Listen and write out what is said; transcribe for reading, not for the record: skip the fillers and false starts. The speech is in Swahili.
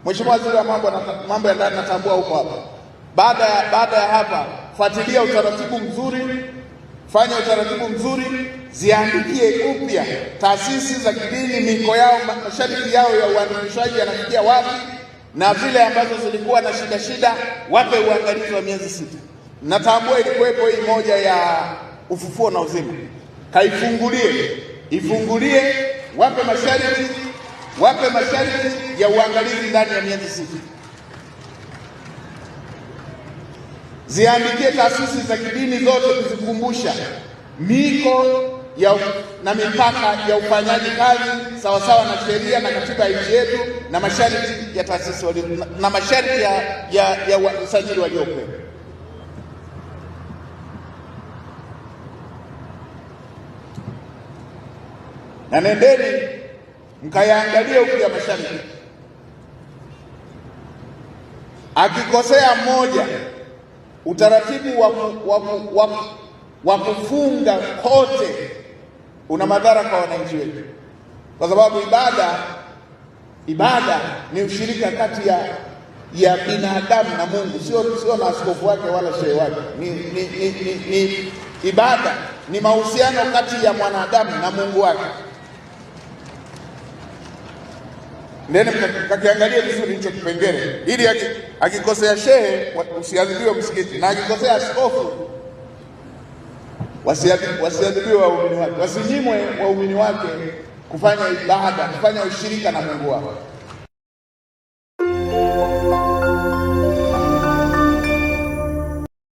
Mheshimiwa Waziri wa mambo ya ndani, natambua huko hapa. Baada ya hapa, fuatilia utaratibu mzuri, fanya utaratibu mzuri, ziandikie upya taasisi za kidini, miko yao, masharti yao ya uandikishaji yanafikia wapi, na vile ambazo zilikuwa na shida wape uangalizi wa miezi 6. Natambua ilikuwepo hii moja ya Ufufuo na Uzima, ifungulie, wape masharti ya uangalizi ndani ya miezi 6. Ziandikie taasisi za kidini zote kuzikumbusha miko na mipaka ya ufanyaji kazi sawasawa na sheria na katiba ya nchi yetu na masharti ya taasisi na masharti ya usajili waliopewa. Na nendeni mkayaangalie upya masharti. Akikosea mmoja, utaratibu wa kufunga kote una madhara kwa wananchi wetu, kwa sababu ibada ni ushirika kati ya binadamu na Mungu, sio na askofu wake wala shehe wake. Ni ibada, ni mahusiano kati ya mwanadamu na Mungu wake. Ndeni mkakiangalia vizuri hicho kipengele, ili akikosea shehe usiadhibiwe msikiti, na akikosea askofu wasiadhibiwe waumini wake, wasinyimwe waumini wake kufanya ibada, kufanya ushirika na Mungu wao.